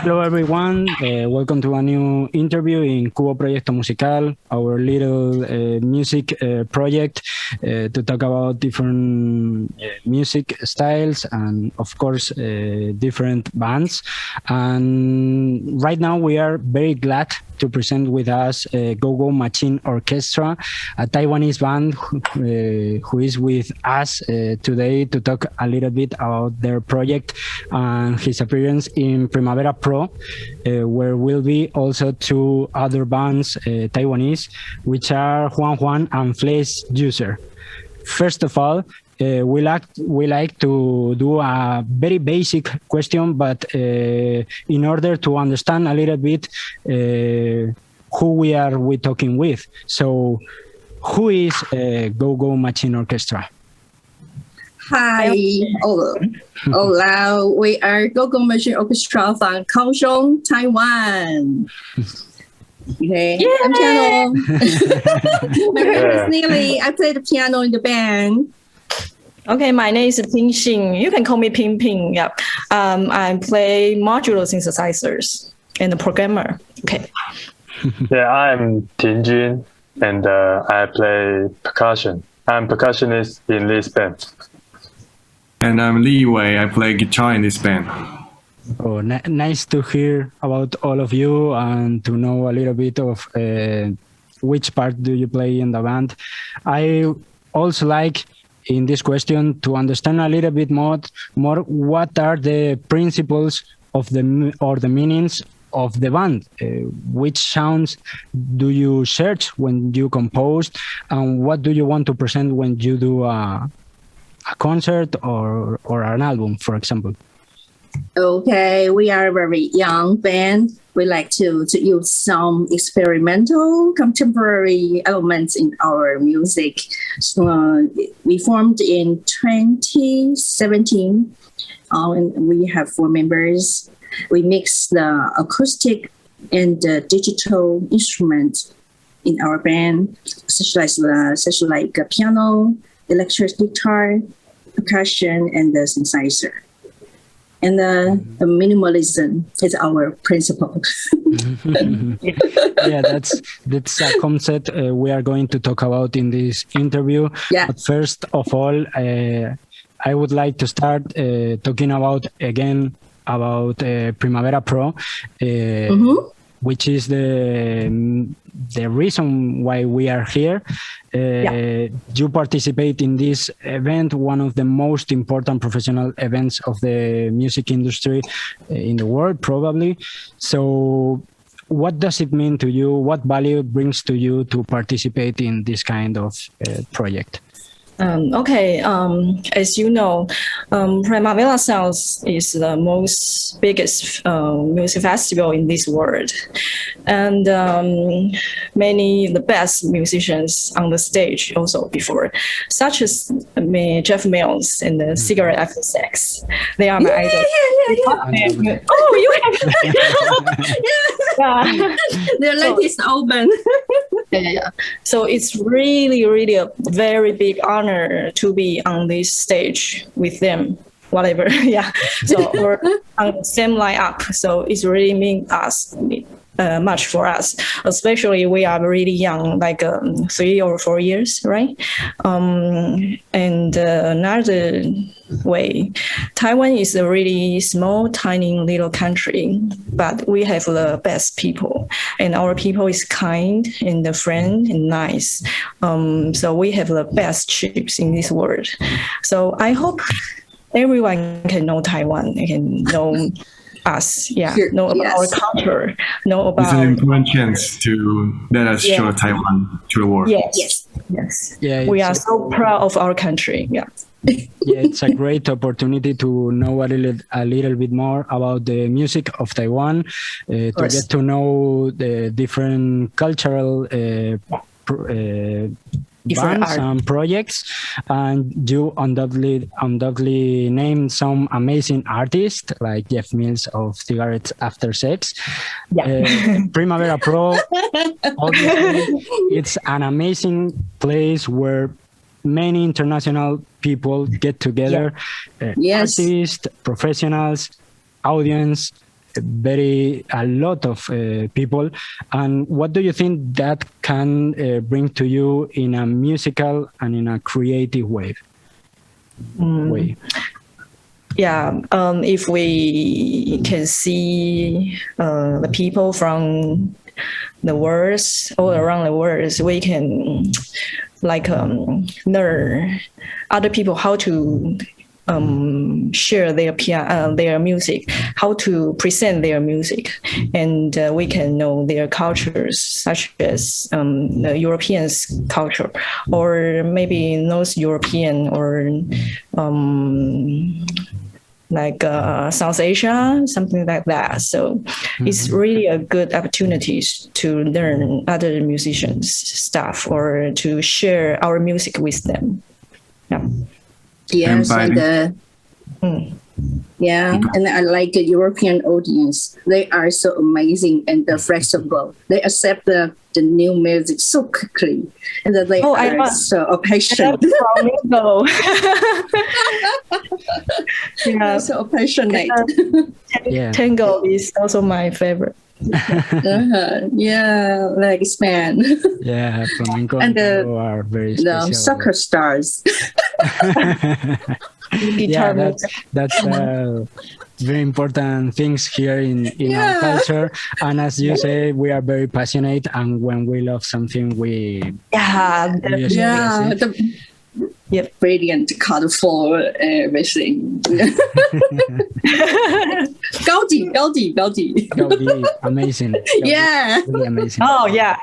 Hello everyone, welcome to a new interview in Cubo Proyecto Musical, our little music project to talk about different music styles and of course different bands. And right now we are very glad to present with us Go Go Machine Orchestra, a Taiwanese band who is with us today to talk a little bit about their project and his appearance in Primavera Pro, where will be also two other bands, Taiwanese, which are Juan Juan and Flash User. First of all, we like to do a very basic question, but in order to understand a little bit who we talking with. So, who is Go Go Machine Orchestra? Hi, hola, we are Go Go Machine Orchestra from Kaohsiung, Taiwan. Okay, Yay! I'm piano. My name is Neely. I play the piano in the band. Okay, my name is Ping Xing. You can call me Ping Ping. Yeah, I play modular synthesizers and a programmer. Okay. Yeah, I'm Ting Jun, and I play percussion. I'm percussionist in this band. And I'm Li Wei. I play guitar in this band. Oh, nice to hear about all of you and to know a little bit of which part do you play in the band. I also like in this question to understand a little bit more what are the principles of the meanings of the band. Which sounds do you search when you compose, and what do you want to present when you do a concert or an album, for example? Okay, we are a very young band. We like to use some experimental contemporary elements in our music. So, we formed in 2017, and we have 4 members. We mix the acoustic and the digital instruments in our band, such like piano, electric guitar, percussion, and the synthesizer. And the minimalism is our principle. Yeah, that's a concept we are going to talk about in this interview. Yeah. But first of all, I would like to start talking about Primavera Pro, which is the reason why we are here. You participate in this event, one of the most important professional events of the music industry in the world, probably. So what does it mean to you? What value it brings to you to participate in this kind of project? Okay, as you know, Primavera Sounds is the most biggest music festival in this world, and many the best musicians on the stage also before, such as Jeff Mills and the Cigarette After Sex. They are my idols. Oh, you have Their latest album. Yeah. So it's really a very big honor to be on this stage with them. Whatever, yeah. So we're on the same lineup. So it's really mean us much for us. Especially we are really young, like 3 or 4 years, right? And another way, Taiwan is a really small, tiny little country, but we have the best people, and our people is kind and friend and nice. So we have the best chips in this world. So I hope everyone can know Taiwan, can know us, know about our culture, know about. It's an important chance to let us show Taiwan to the world. Yes. Yeah, we are so proud of our country. Yeah. Yeah, it's a great opportunity to know a little bit more about the music of Taiwan, to get to know the different cultural bands and projects, and you undoubtedly named some amazing artists like Jeff Mills of Cigarettes After Sex. Primavera Pro, obviously, it's an amazing place where many international people get together, artists, professionals, audience, a lot of people. And what do you think that can bring to you in a musical and in a creative way? Yeah, if we can see the people from the world, all around the world, we can learn other people how to share their music, how to present their music, and we can know their cultures, such as the Europeans' culture, or maybe North European, or South Asia, something like that. So it's really a good opportunity to learn other musicians' stuff or to share our music with them. Yeah. Yes, and I like the European audience. They are so amazing and flexible. They accept the new music so quickly, and that they are so passionate. Yeah, so passionate. Tango is also my favorite. Yeah, like Spain. Yeah, flamenco and tango are very special. The soccer stars. Guitar that's very important things here in our culture. And as you say, we are very passionate, and when we love something, we brilliant, colorful, everything. Gaudi, amazing. Yeah, really amazing. Oh yeah.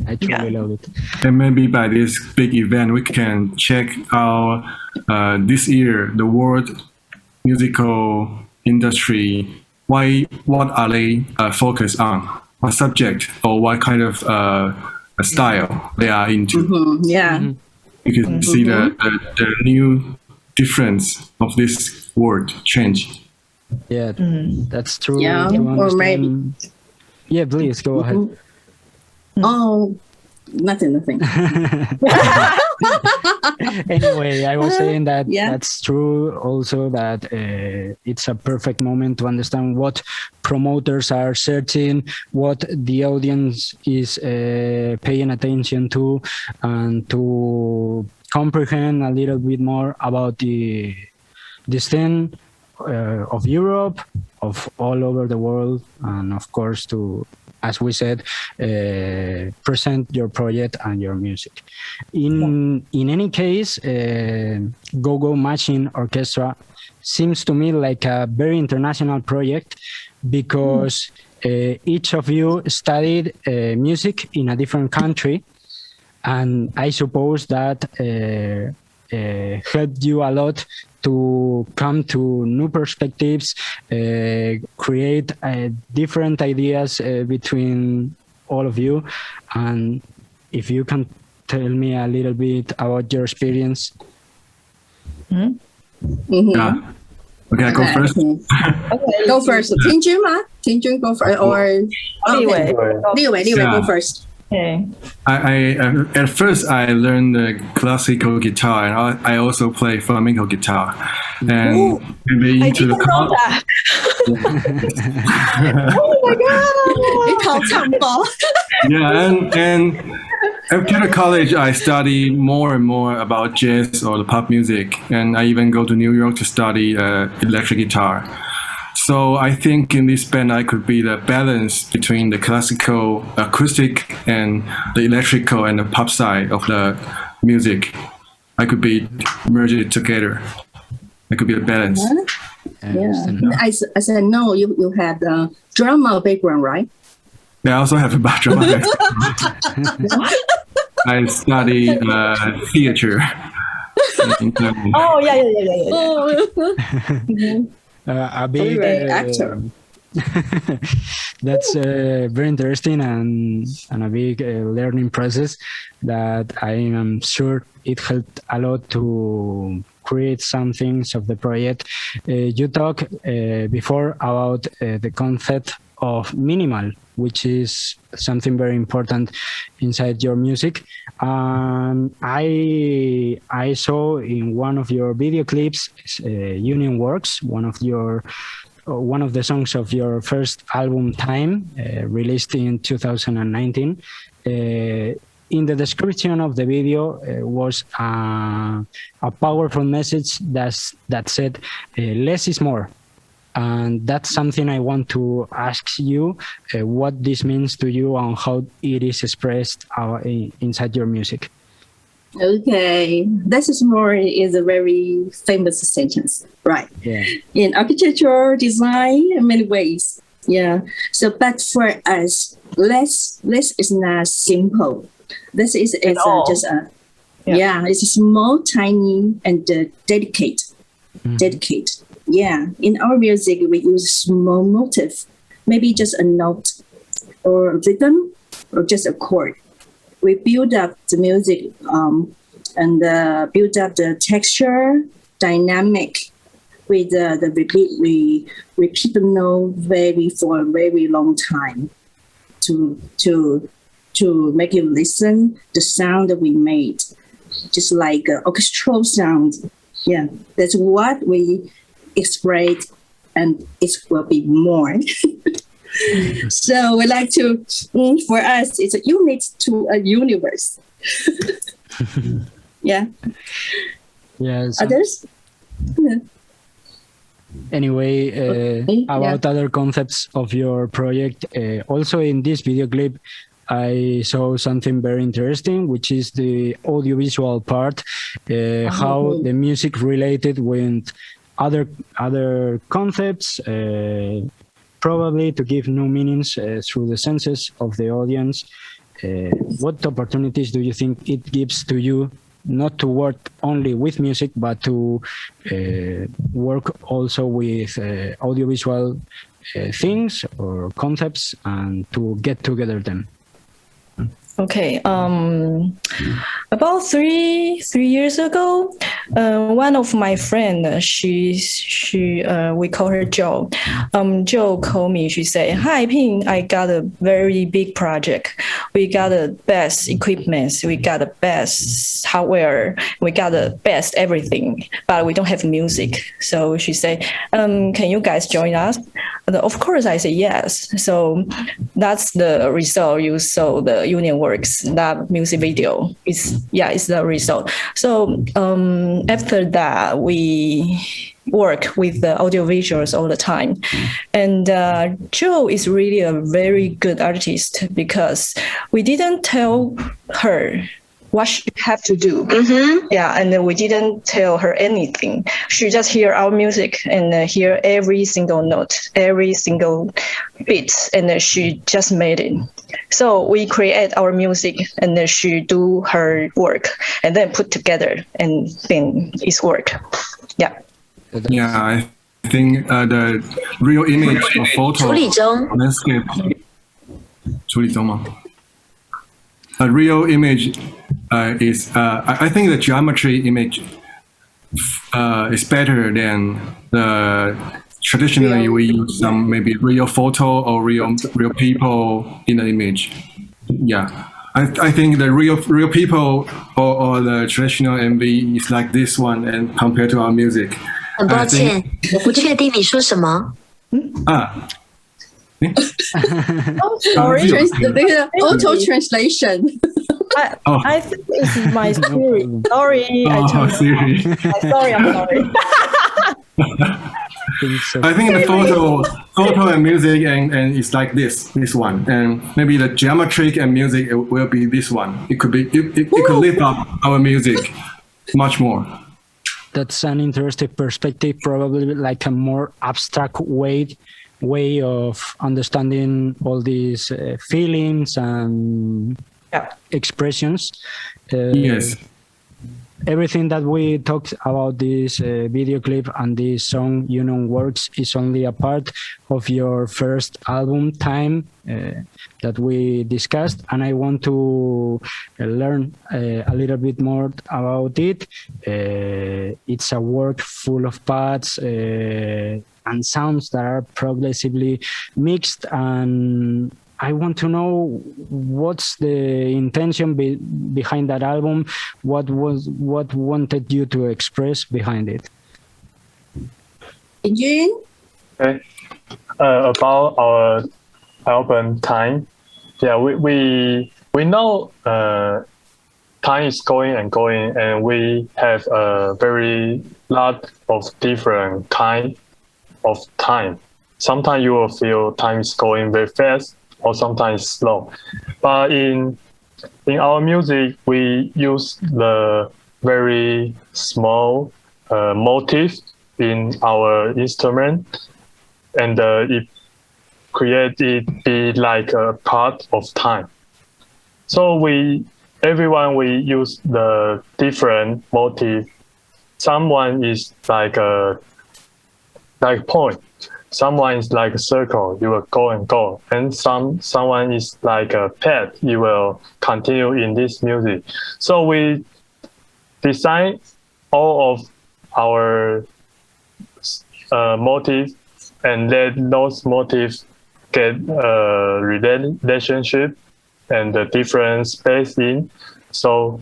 I truly love it. And maybe by this big event, we can check out this year the world musical industry. What are they focused on? What subject or what kind of style they are into? You can see the new difference of this word change. Yeah, that's true. Yeah, or maybe. Yeah, please go ahead. Oh, nothing. Anyway, I was saying that that's true also, that it's a perfect moment to understand what promoters are searching, what the audience is paying attention to, and to comprehend a little bit more about the scene of Europe, of all over the world, and of course to, as we said, present your project and your music. In any case, Go-Go Machine Orchestra seems to me like a very international project, because each of you studied music in a different country, and I suppose that helped you a lot to come to new perspectives, create different ideas between all of you. And if you can tell me a little bit about your experience. Yeah. Okay, I go first. Okay, go first. Tinjun go first, or Liwei, go first. Okay. I at first I learned the classical guitar, and I also play flamenco guitar. And maybe into the Oh my god! Yeah, and after the college, I study more and more about jazz or the pop music, and I even go to New York to study electric guitar. So I think in this band, I could be the balance between the classical acoustic and the electrical and the pop side of the music. I could be merged together. I could be a balance. I said, no, you had a drama background, right? I also have a drama background. I study theater. Oh, yeah. A big actor. That's very interesting, and a big learning process that I am sure it helped a lot to create some things of the project. You talked before about the concept of minimal, which is something very important inside your music. I saw in one of your video clips, Union Works, one of your one of the songs of your first album, Time, released in 2019. In the description of the video was a powerful message that said, less is more. And that's something I want to ask you, what this means to you and how it is expressed inside your music. Okay, less is more is a very famous sentence, right? Yeah. In architecture, design, in many ways. Yeah. So, but for us, less is not simple. This is just a it's a small, tiny, and dedicate. Dedicate. Yeah. In our music, we use small motive, maybe just a note, or a rhythm, or just a chord. We build up the music and build up the texture, dynamic, with the repeat the note for a very long time to make you listen the sound that we made, just like orchestral sound. Yeah, that's what we express, and it will be more. So we like to, for us, it's a unit to a universe. Yeah. Yes. Others? Yeah. Anyway, about other concepts of your project, also in this video clip, I saw something very interesting, which is the audiovisual part, how the music related with other concepts, probably to give new meanings through the senses of the audience. What opportunities do you think it gives to you, not to work only with music, but to work also with audiovisual things or concepts, and to get together them? Okay. About three years ago, one of my friend, we call her Jo. Jo called me. She said, "Hi, Ping. I got a very big project. We got the best equipment. We got the best hardware. We got the best everything, but we don't have music." So she said, "Can you guys join us?" Of course, I say yes. So that's the result. You saw the Union Works, that music video. It's the result. So after that, we work with the audiovisuals all the time. And Jo is really a very good artist, because we didn't tell her what she have to do. Yeah, and then we didn't tell her anything. She just hear our music and hear every single note, every single beat, and she just made it. So we create our music, and then she do her work, and then put together, and then it's work. Yeah. Yeah, I think the real image or photo landscape. 处理中吗? A real image is, I think the geometry image is better than the traditionally we use some maybe real photo or real people in the image. Yeah, I think the real people or the traditional MV is like this one, and compared to our music. 很抱歉，我不确定你说什么。Sorry, the auto translation. I think it's my Siri. Sorry, I'm sorry. I think the photo and music and it's like this one, and maybe the geometric and music will be this one. It could be it could lift up our music much more. That's an interesting perspective, probably like a more abstract way of understanding all these feelings and expressions. Yes. Everything that we talked about this video clip and this song, Union Works, is only a part of your first album, Time, that we discussed. And I want to learn a little bit more about it. It's a work full of parts and sounds that are progressively mixed, and I want to know what's the intention behind that album. What wanted you to express behind it? Jun? Okay. about our album Time. Yeah, we know time is going and going, and we have a very lot of different kind of time. Sometimes you will feel time is going very fast, or sometimes slow. But in our music, we use the very small motif in our instrument, and it create it be like a part of time. So everyone we use the different motif. Someone is like a point. Someone is like a circle. You will go and go, and someone is like a path. You will continue in this music. So we design all of our motifs and let those motifs get a relationship and the different space in. So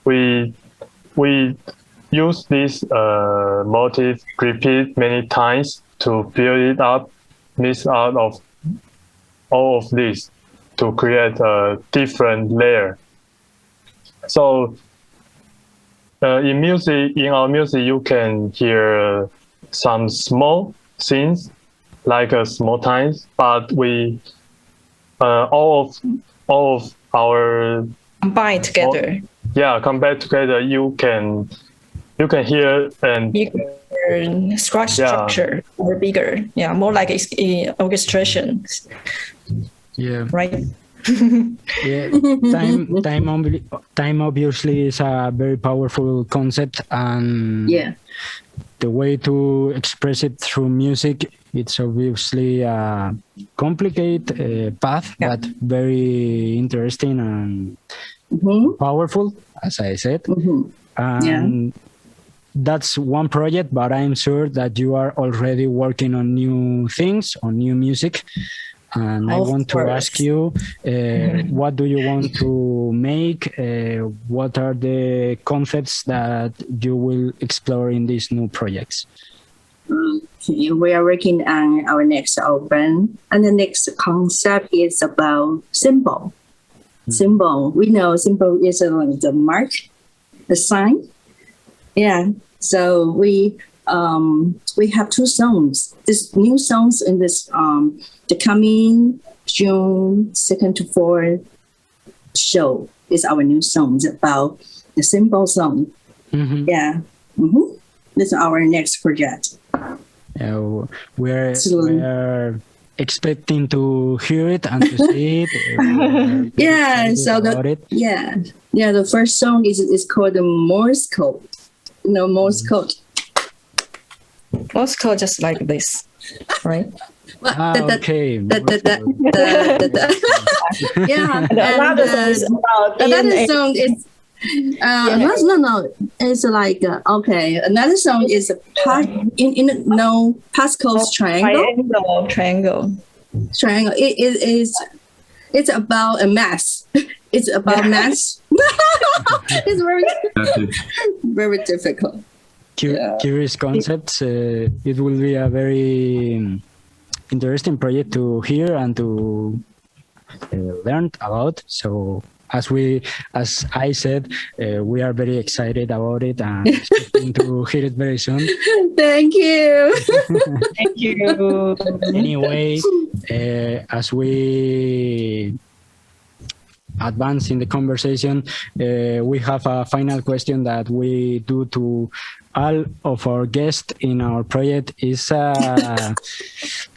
we use this motif repeat many times to build it up, mix out of all of this to create a different layer. So in our music, you can hear some small scenes, like a small times, but we all of our Combine together. Combine together. You can hear and Bigger structure or bigger. Yeah, more like orchestration, Yeah. right? Yeah, time obviously is a very powerful concept, and Yeah. the way to express it through music, it's obviously a complicated path, Yeah. but very interesting and powerful, as I said. And that's one project, but I'm sure that you are already working on new things, on new music. And I Of want to course. ask you, what do you want to make? What are the concepts that you will explore in these new projects? We are working on our next album, and the next concept is about symbol. Symbol. We know symbol is the mark, the sign. Yeah. So we have two songs. This new songs in this the coming June 2nd to 4th show is our new songs about the symbol song. Yeah. This is our next project. We're expecting to hear it and to see it. Yeah. So the first song is called the Morse code. Morse code. Morse code just like this, right? Okay. Yeah. Another song is about Another DNA. song is no. It's like Another song is Pascal's triangle. Triangle. Triangle. It's about a math. It's about math. It's very difficult. Curious concepts. It will be a very interesting project to hear and to learn about. So as I said, we are very excited about it and expecting to hear it very soon. Thank you. Thank you. Anyway, as we advance in the conversation, we have a final question that we do to all of our guests in our project. Is a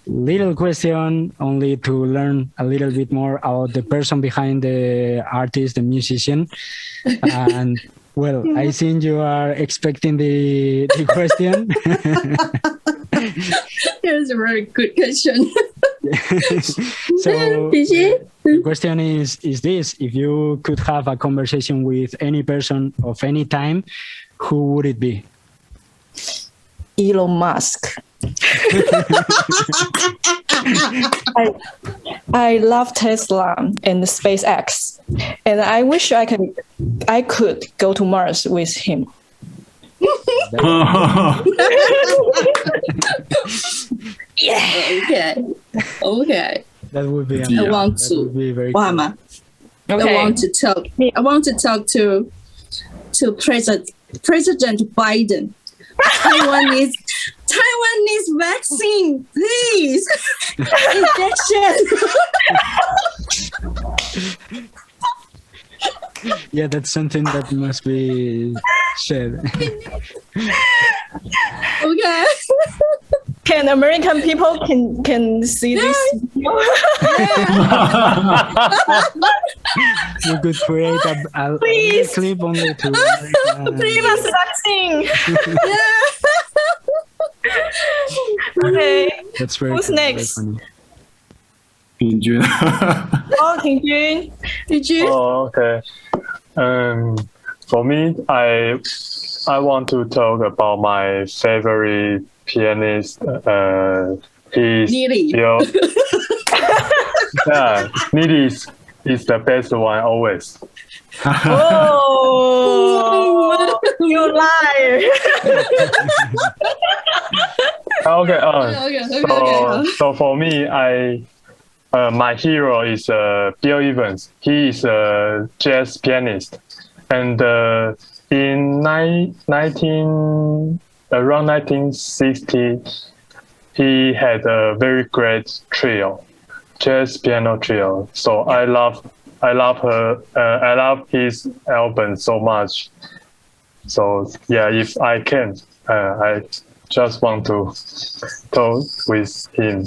little question only to learn a little bit more about the person behind the artist, the musician. And well, I think you are expecting the question. It's a very good question. So the question is this: if you could have a conversation with any person of any time, who would it be? Elon Musk. I love Tesla and SpaceX, and I wish I could go to Mars with him. Okay. Okay. That would be. I want that to. would be very. Wow, cool. ma. Okay. I want to talk to President Biden. Taiwan needs vaccine, please. Injection. Yeah, that's something that must be said. Okay. Can American people can see this? We could create a Please. clip only to. Give us vaccine. Okay. That's very. Who's cool, very next? funny. Pinjun. Oh, Tingjun. Did you? Oh, okay. For me, I want to talk about my favorite pianist. He's Neely. yeah, Neely is the best one always. Oh, you lie. Okay. Okay. So for me, my hero is Bill Evans. He is a jazz pianist, and in around 1960, he had a very great trio, jazz piano trio. So I love his album so much. So yeah, if I can, I just want to talk with him.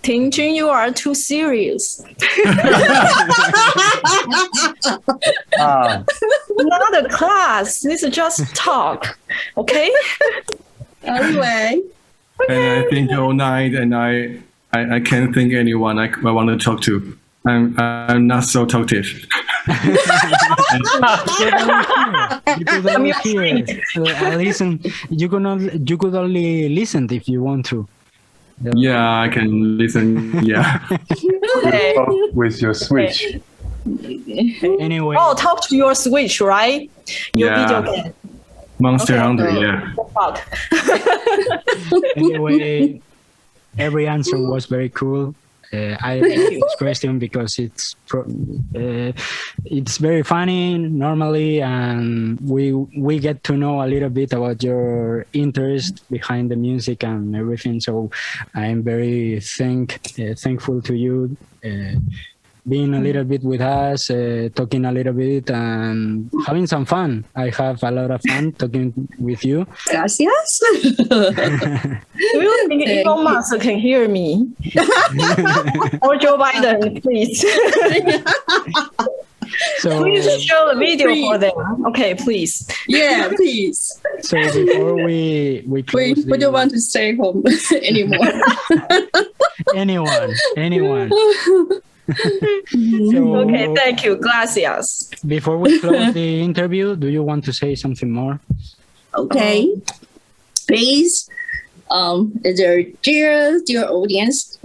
Tingjun, you are too serious. Not a class. This is just talk. Okay? Anyway. And I think all night, and I can't think anyone I want to talk to. I'm not so talkative. You could only hear. Listen. You could only listen if you want to. Yeah, I can listen. Yeah. Okay. Talk with your switch. Anyway. Oh, talk to your Switch, right? Your Yeah. video game. Monster Okay. Hunter. Yeah. Fuck. Anyway, every answer was very cool. I like this question because it's very funny normally, and we get to know a little bit about your interest behind the music and everything. So I'm very thankful to you. Being a little bit with us, talking a little bit, and having some fun. I have a lot of fun talking with you. Gracias. Do you think Elon Musk can hear me? Or Joe Biden, please. So, Please show the video for them. Okay, please. Yeah, please. so before we close, We don't want to stay home anymore. anyone. So, Okay, thank you. Gracias. before we close the interview, do you want to say something more? Okay. Please, dear audience,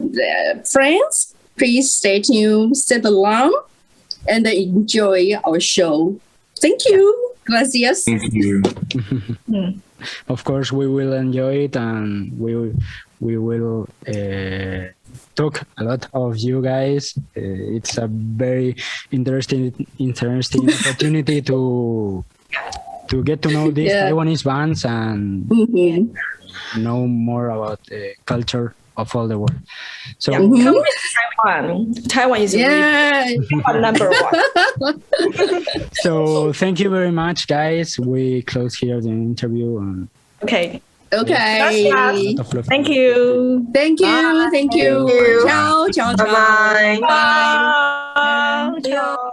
friends, please stay tuned, sit along, and enjoy our show. Thank you. Gracias. Thank you. Of course, we will enjoy it, and we will talk a lot of you guys. It's a very interesting opportunity to get to know these Taiwanese bands and Mhm. know more about the culture of all the world. So Yeah, come to Taiwan. Taiwan is really number one. so thank you very much, guys. We close here the interview. And Okay. Okay. Gracias. Thank you. Thank you. Bye. Thank you. Ciao. Ciao. Ciao. Bye. Ciao.